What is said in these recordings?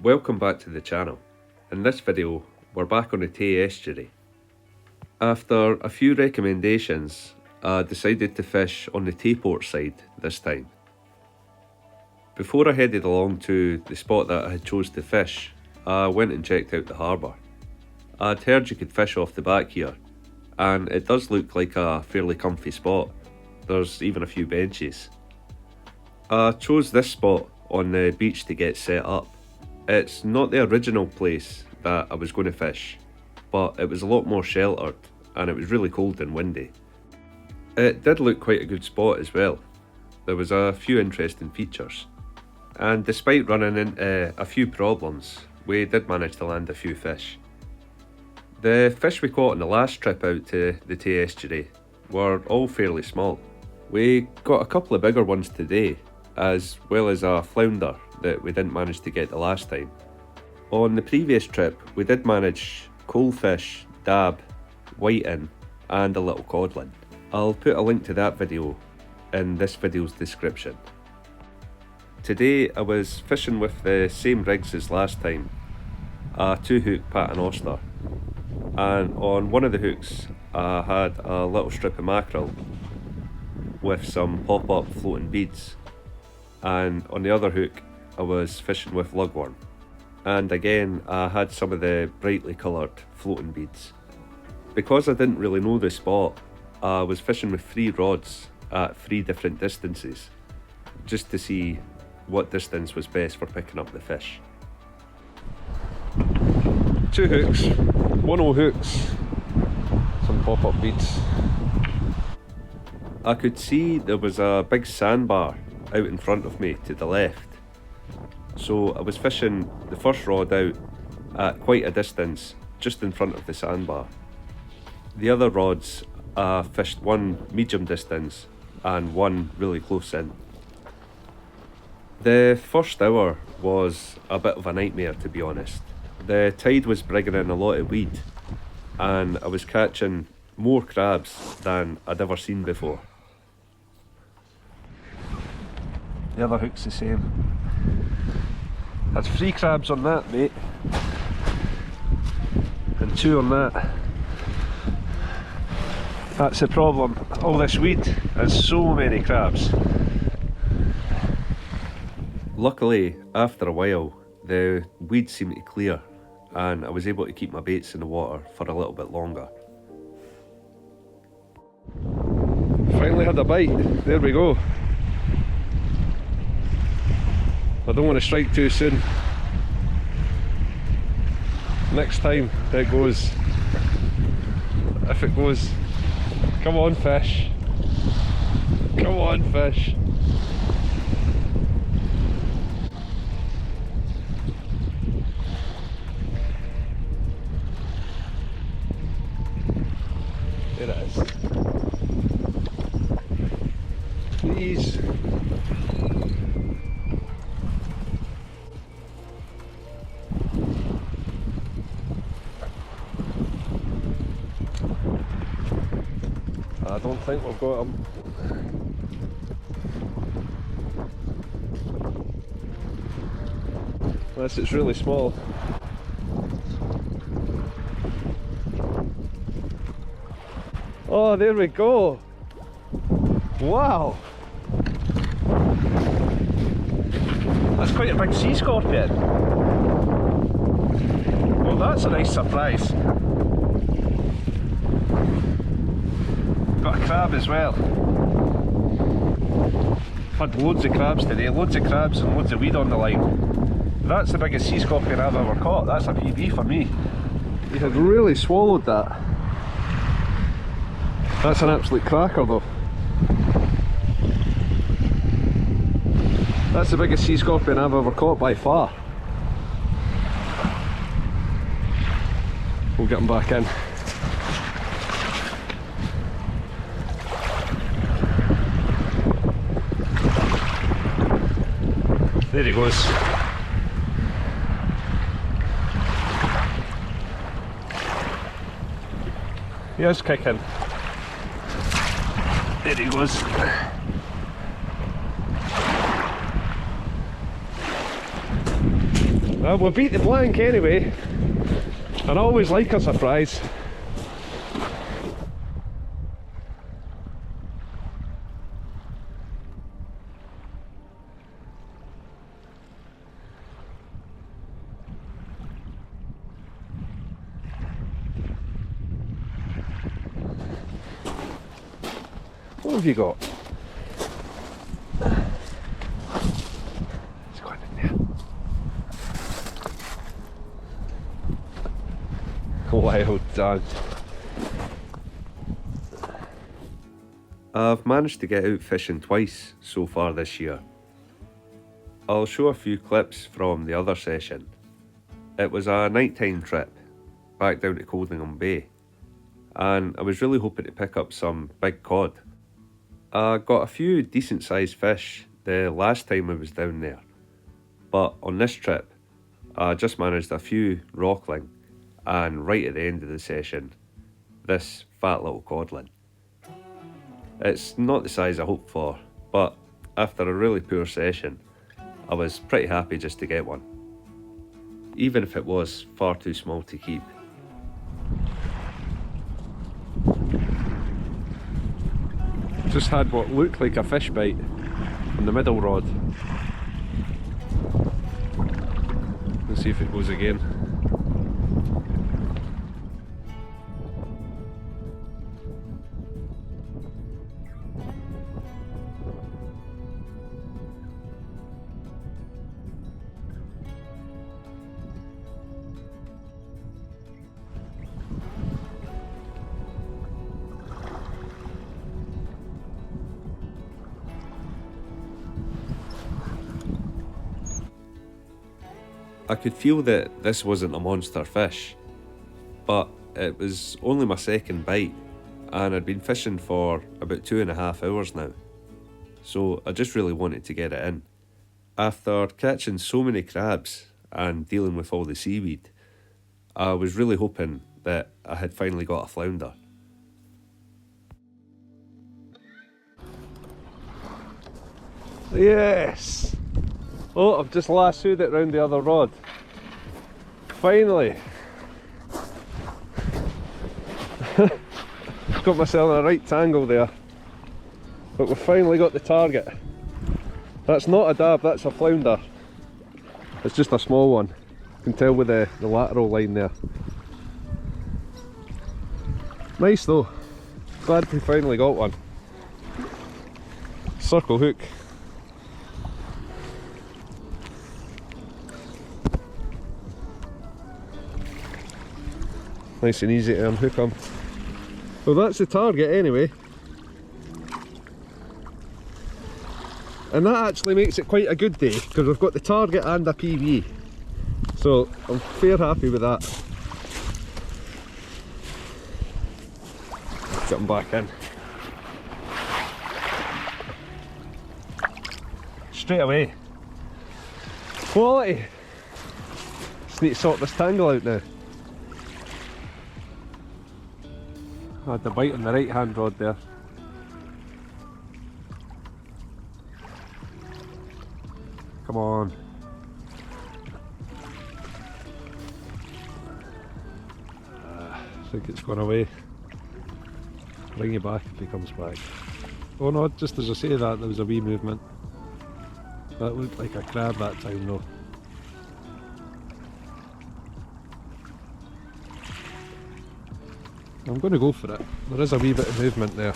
Welcome back to the channel. In this video, we're back on the Tay Estuary. After a few recommendations, I decided to fish on the Tayport side this time. Before I headed along to the spot that I had chose to fish, I went and checked out the harbour. I'd heard you could fish off the back here, and it does look like a fairly comfy spot. There's even a few benches. I chose this spot on the beach to get set up. It's not the original place that I was going to fish, but it was a lot more sheltered and it was really cold and windy. It did look quite a good spot as well. There was a few interesting features, and despite running into a few problems, we did manage to land a few fish. The fish we caught on the last trip out to the Tay Estuary were all fairly small. We got a couple of bigger ones today, as well as a flounder that we didn't manage to get the last time. On the previous trip, we did manage coalfish, dab, whiting, and a little codlin. I'll put a link to that video in this video's description. Today I was fishing with the same rigs as last time, a 2-hook paternoster, and on one of the hooks I had a little strip of mackerel with some pop-up floating beads, and on the other hook I was fishing with lugworm, and again I had some of the brightly coloured floating beads. Because I didn't really know the spot, I was fishing with 3 rods at 3 different distances, just to see what distance was best for picking up the fish. 2 hooks, 1 hooks, some pop-up beads. I could see there was a big sandbar out in front of me to the left, so I was fishing the first rod out at quite a distance just in front of the sandbar. The other rods I fished one medium distance and one really close in. The first hour was a bit of a nightmare, to be honest. The tide was bringing in a lot of weed and I was catching more crabs than I'd ever seen before. The other hook's the same. That's 3 crabs on that, mate, and 2 on that. That's the problem, all this weed has so many crabs. Luckily, after a while, the weed seemed to clear and I was able to keep my baits in the water for a little bit longer. Finally had a bite, there we go. I don't want to strike too soon. Next time it goes, if it goes, come on fish, come on fish. There it is. Please. I don't think we've got him. Unless it's really small. Oh, there we go. Wow. That's quite a big sea scorpion. Well, that's a nice surprise. Got a crab as well. Had loads of crabs today, loads of crabs and loads of weed on the line. That's the biggest sea scorpion I've ever caught. That's a PB for me. He had really swallowed that. That's an absolute cracker though. That's the biggest sea scorpion I've ever caught by far. We'll get him back in. There he goes. He is kicking. There he goes. Well, we beat the blank anyway, and I always like a surprise. What have you got? It's gone in there. Well done. I've managed to get out fishing twice so far this year. I'll show a few clips from the other session. It was a nighttime trip back down to Coldingham Bay, and I was really hoping to pick up some big cod. I got a few decent sized fish the last time I was down there, but on this trip I just managed a few rockling, and right at the end of the session, this fat little codlin. It's not the size I hoped for, but after a really poor session, I was pretty happy just to get one, even if it was far too small to keep. Just had what looked like a fish bite on the middle rod. Let's see if it goes again. I could feel that this wasn't a monster fish, but it was only my second bite, and I'd been fishing for about 2.5 hours now, so I just really wanted to get it in. After catching so many crabs and dealing with all the seaweed, I was really hoping that I had finally got a flounder. Yes! Oh, I've just lassoed it round the other rod. Finally! Got myself in a right tangle there. But we've finally got the target. That's not a dab, that's a flounder. It's just a small one. You can tell with the lateral line there. Nice though. Glad we finally got one. Circle hook. Nice and easy to unhook them. Well, that's the target anyway. And that actually makes it quite a good day, because we've got the target and a PB. So I'm fair happy with that. Get them back in. Straight away. Quality! Just need to sort this tangle out now. I had the bite on the right hand rod there. Come on. I think it's gone away. Bring you back if he comes back. Oh no, just as I say that, there was a wee movement. That looked like a crab that time though. I'm going to go for it. There is a wee bit of movement there.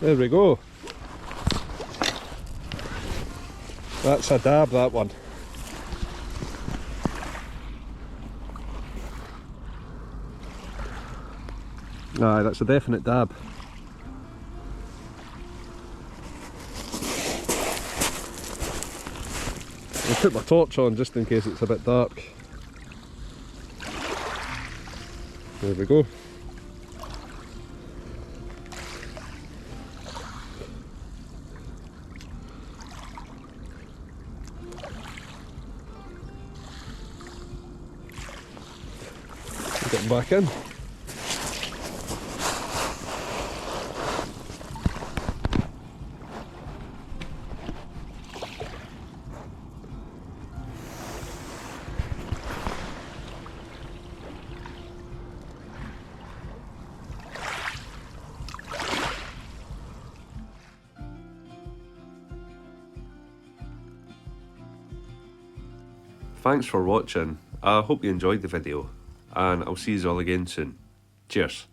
There we go. That's a dab, that one. Aye, that's a definite dab. I'll put my torch on just in case it's a bit dark. There we go. Getting back in. Thanks for watching. I hope you enjoyed the video, and I'll see you all again soon. Cheers.